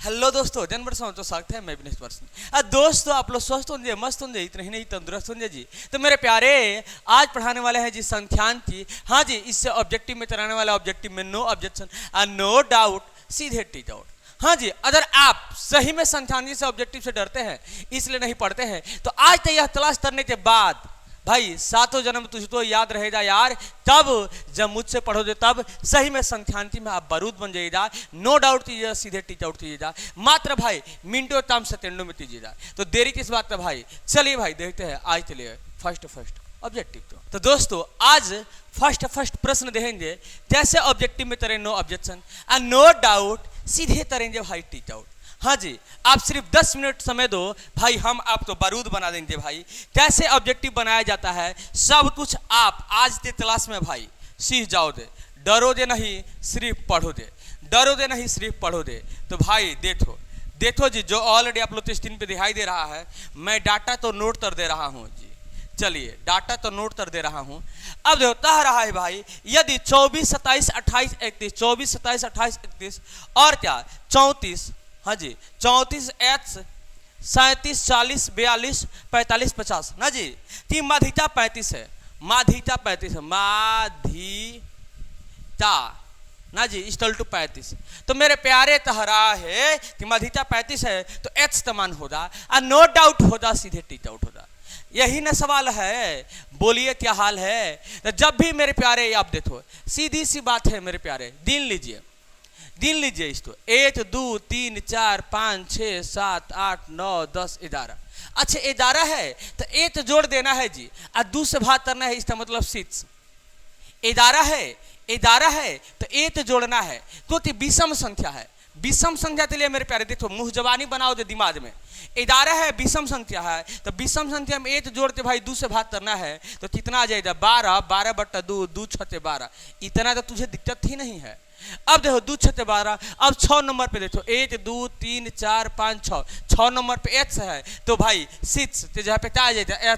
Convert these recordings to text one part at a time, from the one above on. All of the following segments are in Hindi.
हेलो दोस्तों, जनवर तो स्वागत है। मैं विनेश पर्सन। दोस्तों, आप लोग स्वस्थ होंगे, मस्त होंगे, इतने ही नहीं तंदुरुस्त होंगे जी। तो मेरे प्यारे, आज पढ़ाने वाले हैं जी संख्यान की। हाँ जी, इससे ऑब्जेक्टिव में कराने वाला ऑब्जेक्टिव में no objection and no doubt, सीधे टीच आउट। हाँ जी, अगर आप सही में संख्यान से ऑब्जेक्टिव से डरते हैं, इसलिए नहीं पढ़ते हैं, तो आज तक यह तलाश करने के बाद भाई सातों जन्म तुझको याद रहेगा यार। तब जब मुझसे पढ़ोगे तब सही में संख्यांकी में आप बारूद बन जाइएगा। नो डाउट कीजिएगा, सीधे टीच आउट कीजिएगा। मात्र भाई मिनटों टाइम सेकेंडों में कीजिएगा। तो देरी किस बात है भाई, चलिए भाई देखते हैं आज के लिए फर्स्ट ऑब्जेक्टिव। तो दोस्तों, आज फर्स्ट प्रश्न देखेंगे कैसे ऑब्जेक्टिव में करें no objection and no doubt, सीधे करेंगे भाई टीच आउट। हाँ जी, आप सिर्फ 10 मिनट समय दो भाई, हम आपको बारूद बना देंगे भाई। कैसे ऑब्जेक्टिव बनाया जाता है सब कुछ आप आज के क्लास में भाई सीख जाओगे। डरोगे नहीं, सिर्फ पढ़ोगे। डरोगे नहीं, सिर्फ पढ़ोगे। तो भाई देखो जी, जो ऑलरेडी आप लोग स्क्रीन पे दिखाई दे रहा है, मैं डाटा तो नोट कर दे रहा हूँ जी। चलिए, डाटा तो नोट कर दे रहा हूँ। अब देखो कह रहा है भाई, यदि 24, 27, 28, 31, 24, 27, 28, 31 और क्या 34, हाँ जी 34, H 37, 40, 42, 45, 50 ना जी, कि माधिता 35 है। माधिता 35 है, माधिता ना जी इक्वल टू 35। तो मेरे प्यारे तहरा है कि माधिता 35 है तो H समान होगा और नो डाउट होगा, सीधे टीच आउट होगा। यही ना सवाल है, बोलिए क्या हाल है। तो जब भी मेरे प्यारे आप देखो, सीधी सी बात है मेरे प्यारे, दिन लीजिए इसको 1 2 3 4 5 6 7 8 9 10 11। अच्छा 11 है तो 1 जोड़ देना है जी और 2 से भाग करना है, इसका मतलब 6। 11 है तो 1 जोड़ना है, क्योंकि विषम संख्या है। विषम संख्या के लिए मेरे प्यारे देखो, मुंह जबानी बनाओ जो दिमाग में। 11 है, विषम संख्या है, तो विषम संख्या में 1 जोड़ के भाई 2 से भाग करना है तो कितना आ जाएगा 12, 12/2, 2 6 12। इतना तो तुझे दिक्कत ही नहीं है। अब देखो 2 6 12। अब 6 नंबर पे देखो 1 2 3 4 5 6, 6 नंबर पे H है तो भाई 6 तो जहाँ पे क्या आ जाएगा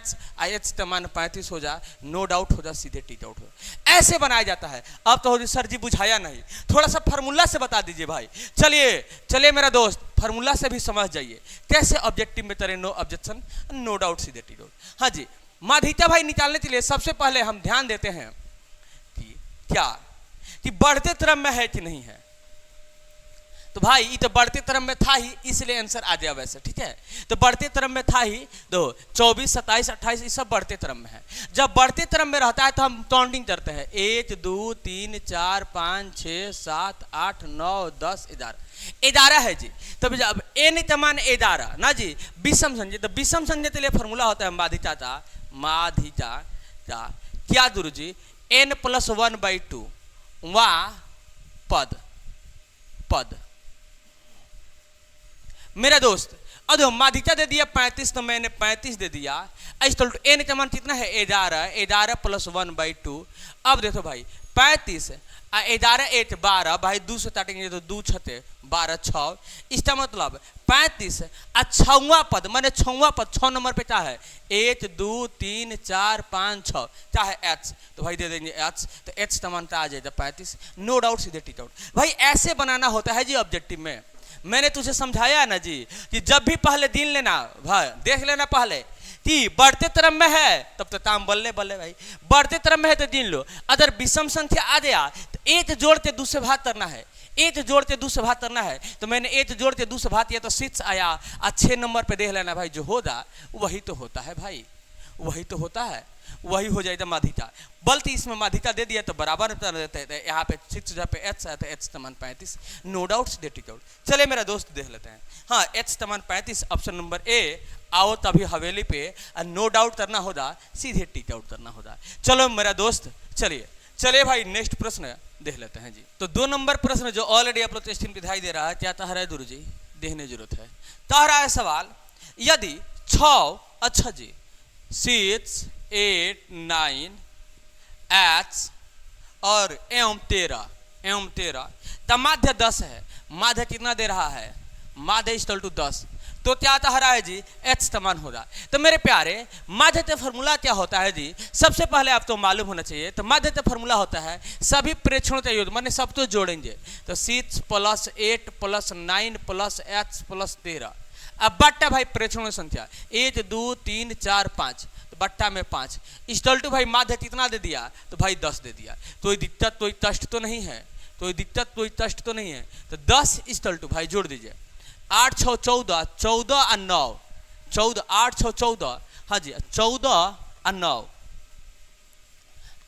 H तो मान 35 हो जा, नो डाउट हो जा, सीधे टीच आउट हो। ऐसे बनाया जाता है। अब तो सर जी बुझाया नहीं, थोड़ा सा फार्मूला से बता दीजिए भाई। चलिए मेरा दोस्त, फार्मूला से भी समझ जाइए कैसे ऑब्जेक्टिव में करें नो ऑब्जेक्शन नो डाउट, सीधे टीच आउट। हाँ जी, माधिता भाई निकालने के लिए सबसे पहले हम ध्यान देते हैं कि क्या कि बढ़ते क्रम में है कि नहीं है। तो भाई ये तो बढ़ते क्रम में था ही, इसलिए आंसर आ गया वैसे, ठीक है। तो बढ़ते क्रम में था ही, दो 24 27 28 ये सब बढ़ते क्रम में है। जब बढ़ते क्रम में रहता है तो हम काउंटिंग करते हैं 1 2 3 4 5 6 7 8 9 10 11 है जी। तब जब n तमान 11 ना जी विषम संख्या, तो विषम संख्या के लिए फॉर्मूला होता है माधिता का क्या गुरु जी, n + 1/2 वहाँ पद। मेरा दोस्त अब माधिता दे दिया 35 तो मैंने 35 दे दिया। n का मान कितना है 11 + 1/2। अब देखो भाई 35 11 8 12 भाई 2 से काटेंगे तो 2 6 12 6। इसका मतलब 35 छवा पद, माने 6 नंबर पे क्या है 1 2 3 4 5 6 क्या है H, तो भाई दे देंगे H, तो H समानता आ जाएगा 35, नो डाउट, सीधे टीच आउट। भाई ऐसे बनाना होता है जी ऑब्जेक्टिव में। मैंने तुझे समझाया ना जी कि जब भी पहले दिन लेना भाई, देख लेना पहले कि बढ़ते क्रम में है तब तो काम बल्ले भाई। बढ़ते क्रम में है तो दिन लो, अगर विषम संख्या आ गया तो 1 जोड़ के 2 से भाग करना है। 1 जोड़ के 2 से भाग करना है तो मैंने 1 जोड़ के 2 से भाग किया तो 6 आया। 6 नंबर पे देख लेना भाई, जो होगा वही तो होता है भाई, वही तो होता है, वही हो जाएगा माधिता। बल्कि इसमें माधिता दे दिया तो बराबर देते हैं। यहाँ पे 6 जहाँ पे H है तो H समान 35, नो डाउट, सीधे टीच आउट। चले मेरा दोस्त देख लेते हैं। हाँ, H समान 35, ऑप्शन नंबर ए। आओ तभी हवेली पे नो डाउट करना होगा, सीधे टीच आउट करना होगा। चलो मेरा दोस्त, चलिए भाई नेक्स्ट प्रश्न देख लेते हैं जी। तो 2 नंबर प्रश्न जो ऑलरेडी आप लोग स्क्रीन पे दिखाई दे रहा है, क्या तहरा है गुरु जी, देखने जरूरत है। तहरा है सवाल, यदि 6 अच्छा जी 6 8 9 H और एवं 13 तो माध्य 10 है। माध्य कितना दे रहा है, माध्य इक्वल टू 10। तो क्या आता रहा है जी, एच समान होगा। तो मेरे प्यारे माध्यता फॉर्मूला क्या होता है जी, सबसे पहले आपको मालूम होना चाहिए। तो माध्यता फॉर्मूला होता है सभी प्रेक्षणों का योग, माने सब तो जोड़ेंगे तो 6 + 8 + 9 + h + 13। अब बट्टा भाई प्रेक्षणों संख्या 1 2 3 4 5, तो बट्टा में 5 इक्वल टू भाई माध्य कितना दे दिया, तो भाई 10 दे दिया। कोई दिक्कत कोई कष्ट तो नहीं है, कोई दिक्कत कोई कष्ट तो नहीं है। तो 10 इक्वल टू भाई जोड़ दीजिए 8 6 14, 14 और 9, 14 8 6 14, हाँ जी 14 और 9,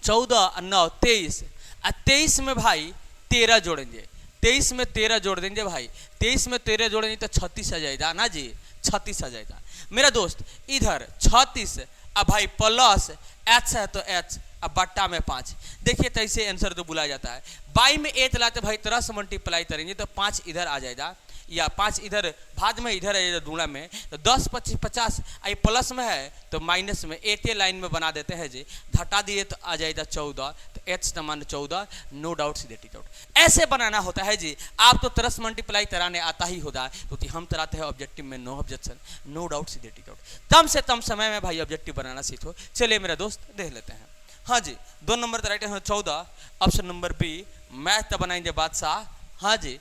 14 और 9 23, और 23 में भाई 13 जोड़ेंगे, 23 में 13 जोड़ देंगे भाई, 23 में 13 जोड़ेंगे तो 36 आ जाएगा ना जी, 36 आ जाएगा मेरा दोस्त। इधर 36 अब भाई प्लस एच है तो एच, अब बट्टा में 5। देखिए तो ऐसे आंसर तो बुलाया जाता है। बाई में 8 लाते भाई 13 से मल्टीप्लाई करेंगे तो 5 इधर आ जाएगा, या 5 इधर भाग में इधर है दूना में, तो 10 25 50 आई प्लस में है तो माइनस में, एक लाइन में बना देते हैं जी, घटा दिए तो आ जाएगा 14, तो एच समान 14, नो डाउट सीधे टिक आउट। ऐसे बनाना होता है जी। आप तो तरस मल्टीप्लाई कराने आता ही होगा, क्योंकि हम कराते हैं ऑब्जेक्टिव में नो ऑब्जेक्शन, नो डाउट सीधे टिक आउट। कम से कम समय में भाई ऑब्जेक्टिव बनाना सीखो। चलिए मेरा दोस्त देख लेते हैं। हाँ जी 2 नंबर राइट है 14, ऑप्शन नंबर बी मैथ तब बनाएंगे बादशाह। हाँ जी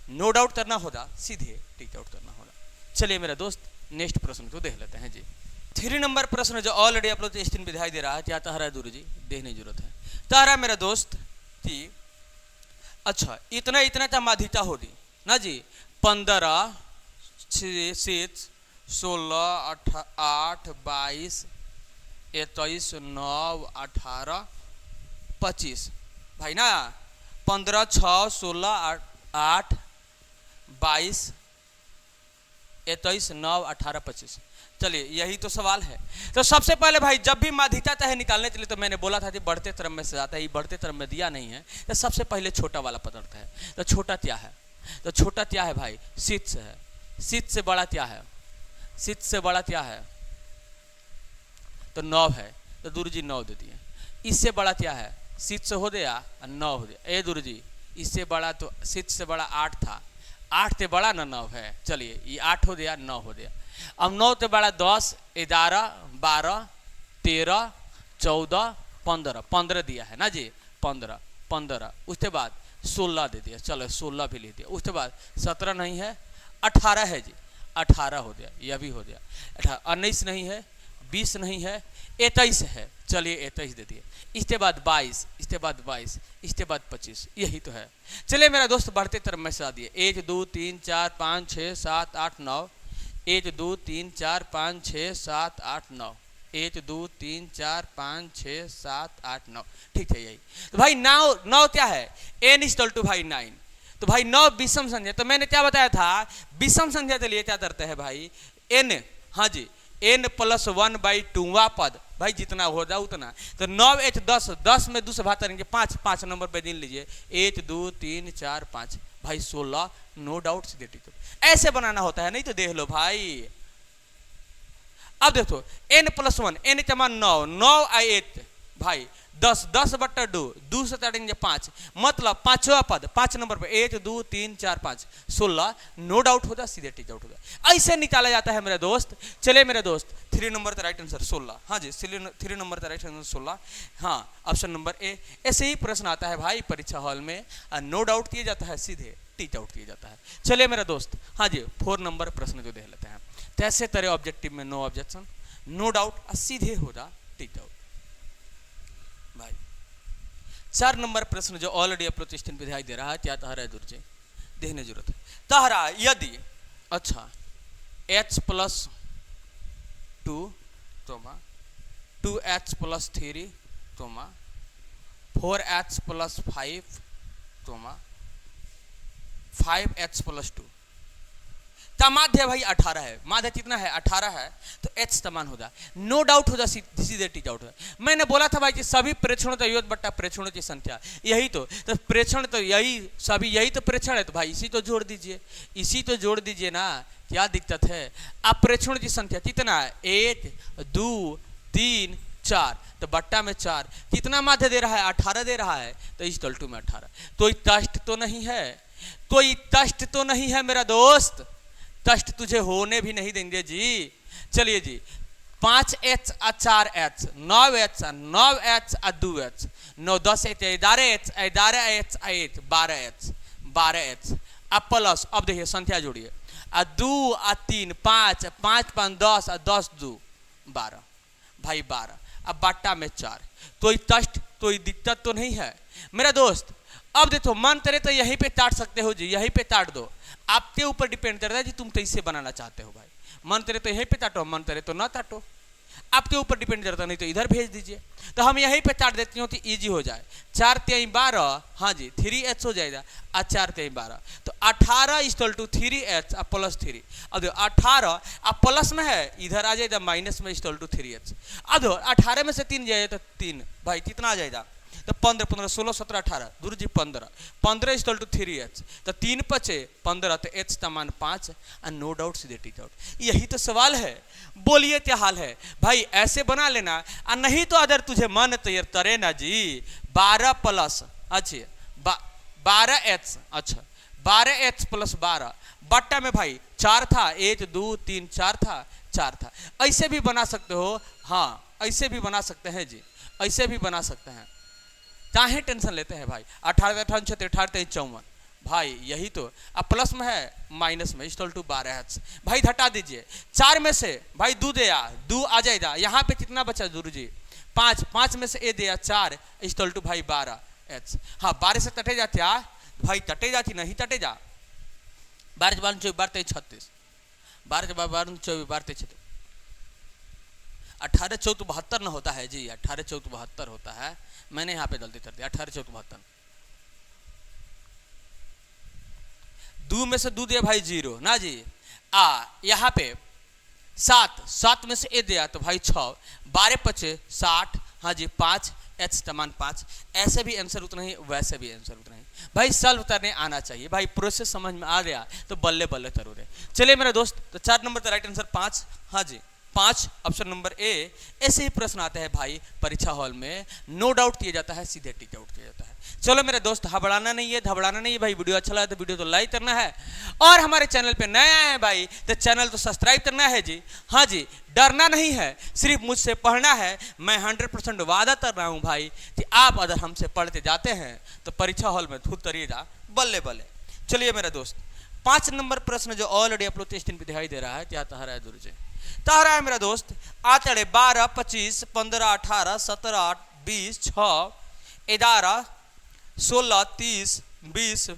नो डाउट करना होगा, सीधे टिक आउट करना होगा। चलिए मेरा दोस्त नेक्स्ट प्रश्न को देख लेते हैं जी। 3 नंबर प्रश्न जो ऑलरेडी आप लोग स्क्रीन पे दिखाई दे रहा है, क्या तारा दूर जी देखने की जरूरत है। तारा मेरा दोस्त कि अच्छा इतना इतना का माध्यता होगी ना जी, 15 6 16 8 22 21 9 18 25 भाई ना, 15 6 16 8 22 21 9 18 25। चलिए यही तो सवाल है। तो सबसे पहले भाई जब भी माध्यता है निकालने के लिए, तो मैंने बोला था कि बढ़ते क्रम में से आता है, बढ़ते क्रम में दिया नहीं है, तो सबसे पहले छोटा वाला पदार्थ है। तो छोटा क्या है, तो छोटा क्या है भाई, शीत से है। शीत से बड़ा क्या है, शीत से बड़ा क्या है, तो 9 है, तो दूर जी 9 दे दिए। इससे बड़ा क्या है, शीत से हो गया 9 हो गया। ए दूर जी इससे बड़ा, तो शीत से बड़ा 8 था, 8 से बड़ा ना 9 है। चलिए ये 8 हो गया, 9 हो गया। अब 9 से बड़ा 10 11 12 13 14 15, 15 दिया है ना जी, 15 15। उसके बाद 16 दे दिया, चलो 16 भी ले दिया। उसके बाद 17 नहीं है, 18 है जी, 18 हो गया, यह भी हो गया। 19 नहीं है, 20 नहीं है, 21 है, चलिए 21 दे दिए। इसके बाद 22, इसके बाद 22, इसके बाद 25, यही तो है। चलिए मेरा दोस्त बढ़ते तरफ में से दिए 1 2 3 4 5 6 7 8 9, 1 2 3 4 5 6 7 8 9, 1 2 3 4 5 6 7 8 9, ठीक है यही। तो भाई 9 क्या है, n इक्वल टू भाई 9। तो भाई 9 विषम संख्या, तो मैंने क्या बताया था, विषम संख्या के लिए क्या करते हैं भाई, n, हाँ जी n + 1/2वां पद भाई जितना हो जाए उतना। तो 9 10, 10 में 2 से भाग करेंगे 5, 5 नंबर पे गिन लीजिए 1 2 3 4 5 भाई 16, नो डाउट सीधे टिक। ऐसे बनाना होता है, नहीं तो देख लो भाई। अब देखो n + 1, n के मान 9, 9 और 8 भाई 10, 10/2, 2 से काटेंगे 5, मतलब 5वां पद 5 नंबर पे 1 2 3 4 5 16, नो डाउट होगा, सीधे टिक आउट होगा। ऐसे निकाला जाता है मेरे दोस्त। चले मेरे दोस्त 3 नंबर का राइट आंसर 16, हाँ जी 3 नंबर का राइट आंसर 16, हाँ ऑप्शन नंबर ए। ऐसे ही प्रश्न आता है भाई परीक्षा हॉल में, नो डाउट किया जाता है, सीधे टिक आउट किया जाता है। चलिए मेरा दोस्त, हाँ जी 4 नंबर प्रश्न जो देख लेते हैं। कैसे तरह ऑब्जेक्टिव में नो ऑब्जेक्शन, नो डाउट, सीधे होगा टिक आउट भाई। 4 नंबर प्रश्न जो ऑलरेडी अपलोड स्क्रीन पे दिखाई दे रहा है, क्या तहरा दूर से देखने जरूरत है। तहरा यदि अच्छा h + 2 तोमा 2h + 3 तोमा 4h + 5 तोमा 5h + 2 का माध्य भाई 18 है। माध्य कितना है, 18 है, तो h समान होगा, नो डाउट होगा, सीधे टिक आउट होगा। मैंने बोला था भाई कि सभी प्रेक्षणों का योग बट्टा प्रेक्षणों की संख्या, यही तो प्रेक्षण तो यही सभी, यही तो प्रेक्षण है, तो भाई इसी तो जोड़ दीजिए, इसी तो जोड़ दीजिए ना, क्या दिक्कत है। अब प्रेक्षणों की संख्या कितना है, 1 2 3 4, तो बट्टा में 4, कितना माध्य दे रहा है, 18 दे रहा है, तो इस टू में 18। कोई कष्ट तो नहीं है, कोई कष्ट तो नहीं है मेरा दोस्त, कष्ट तुझे होने भी नहीं देंगे जी। चलिए जी, 5h और 4h, 9h, 9h और 2h, 9 10 11h, 11h 8, 12h, 12h अब प्लस, अब देखिए संख्या जोड़िए, 2 और 3 5, 5 5 10 और 10 2 12, भाई 12, अब बाटा में 4, कोई कष्ट कोई दिक्कत तो नहीं है मेरा दोस्त। अब देखो मन करे तो यहीं पे काट सकते हो जी, यहीं पे काट दो, आपके ऊपर डिपेंड करता है जी तुम कैसे बनाना चाहते हो भाई। मन करे तो यहीं पे काटो, मन करे तो ना काटो, आपके ऊपर डिपेंड करता, नहीं तो इधर भेज दीजिए। तो हम यहीं पे काट देती हूँ तो इजी हो जाए। 4 3 12, हाँ जी 3h हो जाएगा, और 4 3 12, तो 18 इक्वल टू 3h और प्लस 3। अब देखो 18 अब प्लस में है, इधर आ जाएगा माइनस में इक्वल टू 3h। अब देखो 18 में से 3 जाए तो 3, भाई कितना आ जाएगा, तो 15 15 16 17 18, दूर जी 15, 15 इक्वल टू 3h, तो 3 बचे 15, तो h का मान 5, और नो डाउट सीधे टिक आउट। यही तो सवाल है, बोलिए क्या हाल है भाई, ऐसे बना लेना। और नहीं तो अगर तुझे मन तैयार करे ना जी, 12 प्लस अच्छे 12h, अच्छा 12h प्लस 12 बट्टा में भाई 4 था, 1 2 3 4 था, 4 था। ऐसे भी बना सकते हो, हाँ ऐसे भी बना सकते हैं जी, ऐसे भी बना सकते हैं, काहे टेंशन लेते हैं भाई। 18 18 6 18 23 54, भाई यही तो। अब प्लस में है माइनस में इक्वल टू 12h, भाई घटा दीजिए, 4 में से भाई 2 दिया, 2 आ जाएगा, यहाँ पे कितना बचा गुरु जी 5, 5 में से ए दिया 4 इक्वल टू भाई 12h। हाँ 12 से तटे जा, क्या भाई तटे जाती नहीं तटे जा, 12 12 24 12 23 36, 12 12 24 12 23 36, 18 14 72 न होता है जी, 18 14 72 होता है, मैंने यहाँ पे गलती कर दी, 18 14 72, 2 में से 2 दिया भाई 0 ना जी, यहाँ पे 7 7 में से ए दिया तो भाई 6, 12 पचे 60, हाँ जी 5, h का मान 5। ऐसे भी आंसर उतना ही, वैसे भी आंसर उतना ही, भाई सॉल्व करने आना चाहिए भाई, प्रोसेस समझ में आ गया तो बल्ले बल्ले जरूर है। चलिए मेरे दोस्त, तो 4 नंबर का राइट आंसर 5, हाँ जी 5 ऑप्शन नंबर ए। ऐसे ही प्रश्न आते हैं भाई परीक्षा हॉल में, नो डाउट किया जाता है, सीधे टिक आउट किया जाता है। चलो मेरे दोस्त, घबराना नहीं है, घबराना नहीं है भाई, वीडियो अच्छा लगा तो वीडियो तो लाइक करना है, और हमारे चैनल पे नए आए हैं भाई तो चैनल तो सब्सक्राइब करना है जी। हाँ जी, डरना नहीं है, सिर्फ मुझसे पढ़ना है। मैं 100% वादा कर रहा हूँ भाई कि आप अगर हमसे पढ़ते जाते हैं तो परीक्षा हॉल में खुद करिएगा बल्ले बल्ले। चलिए मेरा दोस्त, 5 नंबर प्रश्न जो ऑलरेडी अपलोड टेस्ट पे दिखाई दे रहा है, क्या तहरा है दूर से तारा है मेरा दोस्त, आतड़े 12 25 15 18 17 8 20 6 11 16 30 20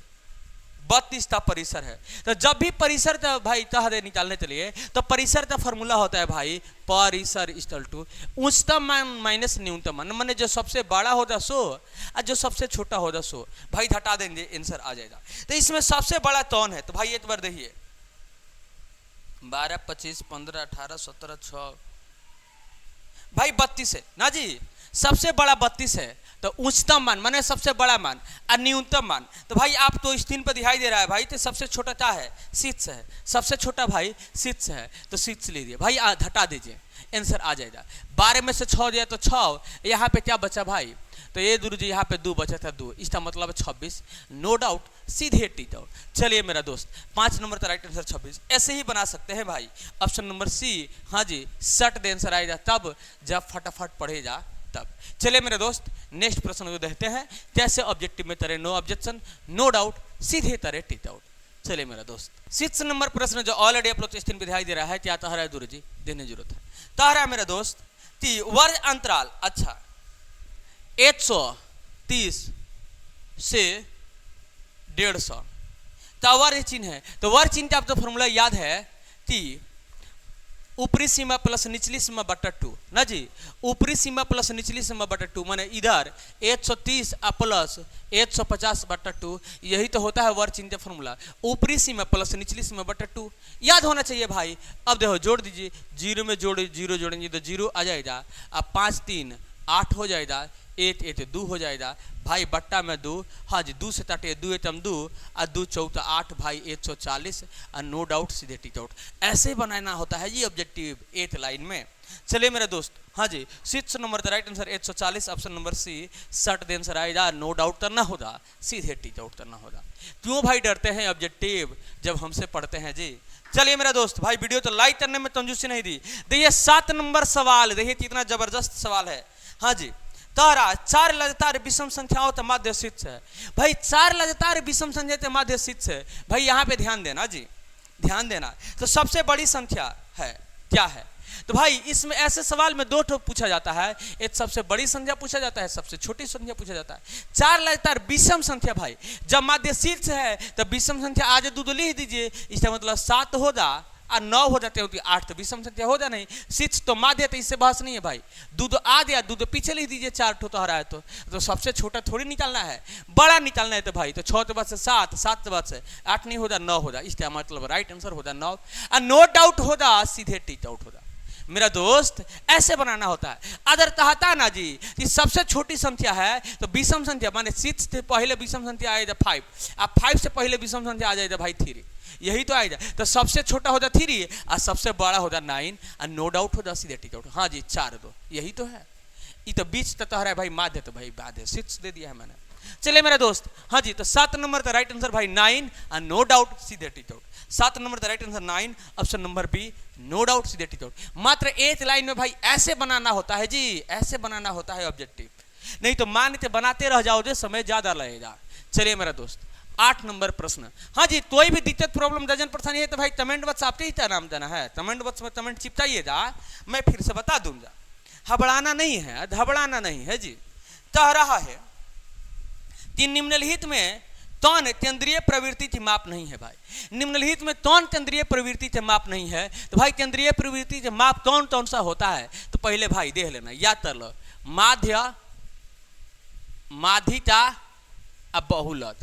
32 का परिसर है। तो जब भी परिसर का भाई कह दे निकालने चलिए तो परिसर का फॉर्मूला होता है भाई परिसर इक्वल टू उच्चतम मान माइनस न्यूनतम मान, मैंने जो सबसे बड़ा होगा सो और जो सबसे छोटा होगा सो, भाई घटा देंगे आंसर आ जाएगा। तो इसमें सबसे बड़ा कौन है, तो भाई एक बार देखिए 12 25 15 18 17 6, भाई 32 है ना जी, सबसे बड़ा 32 है। तो उच्चतम मान माने सबसे बड़ा मान और न्यूनतम मान, तो भाई आप तो स्क्रीन पर दिखाई दे रहा है भाई, तो सबसे छोटा क्या है 6 है, सबसे छोटा भाई 6 है, तो 6 लीजिए भाई, घटा दीजिए आंसर आ जाएगा। 12 में से 6 दिया तो 6, यहाँ पे क्या बचा भाई, तो ये दूर जी यहाँ पे 2 बचा था 2, इसका मतलब 26, नो डाउट सीधे टिक आउट। चलिए मेरा दोस्त, 5 नंबर का राइट आंसर 26। ऐसे ही बना सकते हैं भाई ऑप्शन नंबर सी, हाँ जी सट दे आंसर आएगा तब जब फटाफट पढ़ेगा तब। चलिए मेरे दोस्त, नेक्स्ट प्रश्न को देखते हैं, कैसे ऑब्जेक्टिव में तरह नो ऑब्जेक्शन नो डाउट सीधे तरह टिक आउट। चलिए मेरा दोस्त, 6 नंबर प्रश्न जो ऑलरेडी अपलोड स्क्रीन पे दिखाई दे रहा है, क्या तहरा है दूर जी देने जरूरत है, तहरा मेरा दोस्त कि वर्ग अंतराल अच्छा 130 से 150 का वर्ग चिन्ह है। तो वर्ग चिन्ह का आपको फॉर्मूला याद है कि ऊपरी सीमा प्लस निचली सीमा बटा 2 ना जी, ऊपरी सीमा प्लस निचली सीमा बटा 2 माने इधर 130 प्लस 150 बटा 2, यही तो होता है वर्ग चिन्ह का फॉर्मूला, ऊपरी सीमा प्लस निचली सीमा बटा 2 याद होना चाहिए भाई। अब देखो जोड़ दीजिए, 0 में जोड़ 0 जोड़ेंगे तो 0 आ जाएगा, अब 5 3 8 हो जाएगा, एत एत दू हो जाएगा भाई, बट्टा में दू, हाँ जी, दू से तटे दू एतम दू और दू चौथा 8 भाई 140 और नो डाउट सीधे टिक आउट। ऐसे बनाना होता है जी ऑब्जेक्टिव 8 लाइन में। चलिए मेरे दोस्त, हाँ जी, 6 number the right answer 140, option number C shirt the answer आएगा, नो डाउट करना होगा, सीधे टिक आउट करना होगा। क्यों भाई डरते हैं ऑब्जेक्टिव जब हमसे पढ़ते हैं जी। चलिए मेरा दोस्त, भाई वीडियो तो लाइक करने में कंजूसी नहीं दी। देखिए 7 नंबर सवाल, देखिए कितना जबरदस्त सवाल है। हाँ जी, तारा 4 लगातार विषम संख्याओं तो माध्य शीर्ष है भाई, 4 लगातार विषम संख्या तो माध्य शीर्ष है भाई। यहाँ पे ध्यान देना जी, ध्यान देना। तो सबसे बड़ी संख्या है क्या है, तो भाई इसमें ऐसे सवाल में 2 ठो पूछा जाता है, एक सबसे बड़ी संख्या पूछा जाता है, सबसे छोटी संख्या पूछा जाता है। 4 लगातार विषम संख्या भाई, जब माध्य शीर्ष है तब विषम संख्या आगे 2 लिख दीजिए, इसका मतलब 7 होगा और 9 हो जाते होती 8, तो विषम संख्या हो जा नहीं, शीर्ष तो माध्य, तो इससे बहस नहीं है भाई। 2 आगे या 2 पीछे लिख दीजिए, 4 ठो तो हरा है, तो सबसे छोटा थोड़ी निकालना है, बड़ा निकालना है। तो भाई तो 6 के बाद से 7, 7 के बाद से 8 नहीं होगा, 9 होगा, इसका मतलब राइट आंसर होगा 9 और नो डाउट होगा, सीधे टिक आउट होगा। मेरा दोस्त ऐसे बनाना होता है। अगर कहता ना जी कि सबसे छोटी संख्या है तो विषम संख्या माने 6 से पहले विषम संख्या आएगा 5, अब 5 से पहले विषम संख्या आ जाएगा भाई 3, यही तो आएगा। तो सबसे छोटा होता 3 और सबसे बड़ा होता 9 और नो डाउट होता सीधे टिक आउट। हाँ जी 4 2, यही तो है। ये तो बीच तो है भाई, माध्य तो भाई माध्य 6 दे दिया है मैंने। चलिए मेरा दोस्त, हाँ जी, तो 7 नंबर का राइट आंसर भाई 9 और नो डाउट सीधे टिक आउट। 7 नंबर का right answer 9, option number B no doubt सीधे टिक आउट। मात्र 8 लाइन में भाई ऐसे बनाना होता है जी, ऐसे बनाना होता है ऑब्जेक्टिव, नहीं तो मानते बनाते रह जाओगे, समय ज्यादा लगेगा। चलिए मेरा दोस्त, 8 नंबर प्रश्न। हाँ जी, कोई भी दिक्कत प्रॉब्लम डजन परेशानी है तो भाई कमेंट बॉक्स आपके ही नाम देना है, कमेंट बॉक्स में कमेंट चिपटाइएगा, मैं फिर से बता दूंगा। घबराना नहीं है, घबराना नहीं है जी। कह रहा है कि निम्नलिखित में कौन केंद्रीय प्रवृत्ति की माप नहीं है भाई, निम्नलिखित में कौन केंद्रीय प्रवृत्ति के माप नहीं है। तो भाई केंद्रीय प्रवृत्ति के माप कौन कौन सा होता है, तो पहले भाई देख लेना, याद कर लो, माध्य, माध्यिका और बहुलक,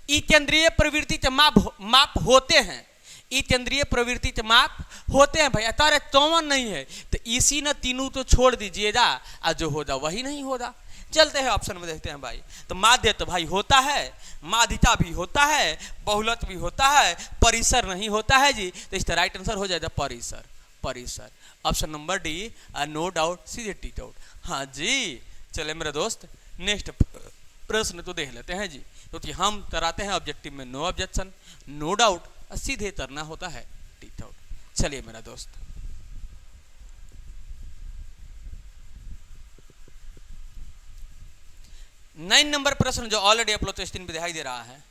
ई केंद्रीय प्रवृत्ति के माप होते हैं, ई केंद्रीय प्रवृत्ति के माप होते हैं भाई। अतः कॉमन नहीं है तो इसी न तीनों तो छोड़ दीजिएगा, और जो होगा वही नहीं होगा। चलते हैं ऑप्शन में देखते हैं भाई, तो माध्य तो भाई होता है, माध्यिका भी होता है, बहुलक भी होता है, परिसर नहीं होता है जी, तो इसका राइट आंसर हो जाएगा परिसर, परिसर, option number D no doubt सीधे टिक आउट। हाँ जी, चले मेरे दोस्त नेक्स्ट प्रश्न तो देख लेते हैं जी, क्योंकि तो हम कराते हैं ऑब्जेक्टिव में नो ऑब्जेक्शन, नो डाउट, सीधे करना होता है टिक आउट। चलिए मेरा दोस्त, नाइन नंबर प्रश्न जो ऑलरेडी अपलोड स्क्रीन पे दिखाई दे रहा है,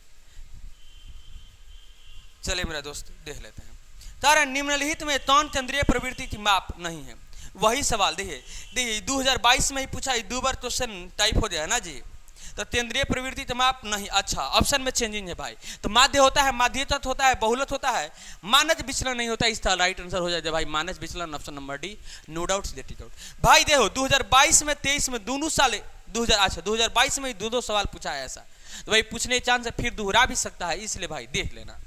चलिए मेरा दोस्त देख लेते हैं। तारा निम्नलिखित में कौन केंद्रीय प्रवृत्ति की माप नहीं है, वही सवाल देखिए 2022 में ही पूछा, 2 बार क्वेश्चन टाइप हो जाए ना जी। तो केंद्रीय प्रवृत्ति के माप नहीं, अच्छा ऑप्शन में चेंजिंग है भाई। तो माध्य होता है, माध्य तत्व होता है, बहुलक होता है, मानस विचलन नहीं होता, इसका राइट आंसर हो जाएगा भाई मानस विचलन, option number D no doubt सीधे टिक आउट। भाई देखो 2022 में 23 में दोनों साल 2022 में ही 2 सवाल पूछा है ऐसा, तो भाई पूछने चांस है, फिर दोहरा भी सकता है, इसलिए भाई देख लेना।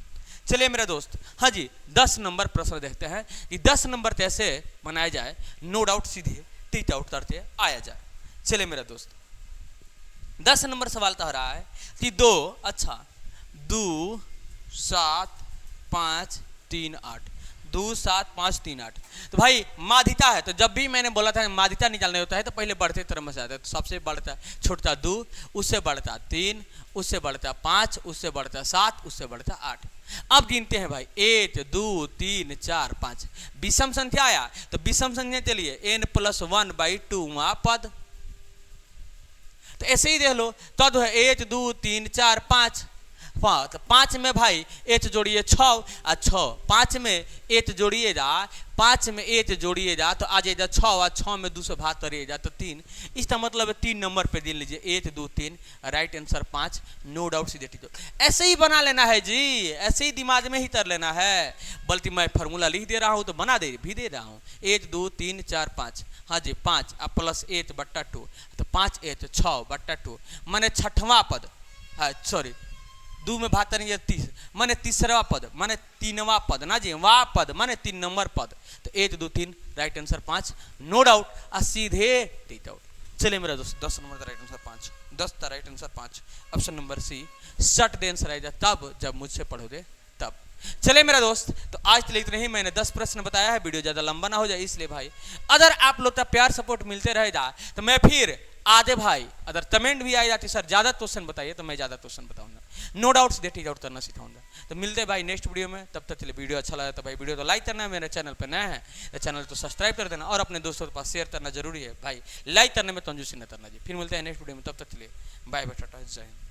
चलिए मेरा दोस्त, हाँ जी 10 नंबर प्रश्न देखते हैं कि 10 नंबर कैसे बनाया जाए, नो डाउट सीधे टिक आउट करते आया जाए। चलिए मेरा दोस्त, 10 नंबर सवाल कह रहा है कि 2 7 5 3 8, 2 7 5 3 8। तो भाई माध्यिका है, तो जब भी मैंने बोला था माध्यिका निकालने होता है तो पहले बढ़ते क्रम से आता है, तो सबसे बढ़ता छोटा 2, उससे बढ़ता 3, उससे बढ़ता 5, उससे बढ़ता 7, उससे बढ़ता 8। अब गिनते हैं भाई 1 2 3 4 5, विषम संख्या आया तो विषम संख्या के लिए n+1/2 पद, तो ऐसे ही देख लो, तद है 1 2 3 4 5, तो 5 में भाई 8 जोड़िए 6 और 6, 5 में 8 जोड़िएगा, 5 में 8 जोड़िएगा तो आ जाएगा 6 और 6 में 2 से भाग करिएगा तो 3, इसका मतलब 3 नंबर पे गिन लीजिए 1 2 3, राइट आंसर 5 नो डाउट सीधे टिक आउट। ऐसे ही बना लेना है जी, ऐसे ही दिमाग में ही कर लेना है, बल्कि मैं फार्मूला लिख दे रहा हूँ तो बना दे भी दे रहा हूँ, 1 2 3 4 5, हाँ जी 5 प्लस 8/2, तो 5 8 6/2 माने 6वां पद, हाँ सॉरी 2 में भातर ये 30 माने तीसरा पद माने 3वां पद ना जी, वाह पद माने 3 नंबर पद। तो 1 2 3 राइट आंसर 5 नो डाउट आ सीधे टीट आउट। चलिए मेरा दोस्त 10 नंबर राइट आंसर 5, 10 था right answer 5, option number C शट दे आंसर आएगा तब जब मुझसे पढ़ोगे तब। चले मेरा दोस्त, तो आज तो इतना ही, मैंने 10 प्रश्न बताया है, वीडियो ज्यादा लंबा ना हो जाए इसलिए भाई अगर आप लोग का प्यार सपोर्ट मिलते रहेगा तो मैं फिर आधे भाई अगर कमेंट भी आए जाती सर ज्यादा क्वेश्चन बताइए तो मैं ज्यादा क्वेश्चन बताऊंगा, नो डाउट्स डेट आउट करना सिखाऊंगा। तो मिलते हैं भाई नेक्स्ट वीडियो में, तब तक चलिए वीडियो अच्छा लगा तो भाई वीडियो तो लाइक करना है, मेरे चैनल पे नया है तो चैनल तो सब्सक्राइब कर देना और अपने दोस्तों के पास शेयर करना जरूरी है भाई, लाइक करने में कंजूसी न करना जी। फिर मिलते हैं नेक्स्ट वीडियो में, तब तक चलिए बाय बाय टाटा जय हिंद।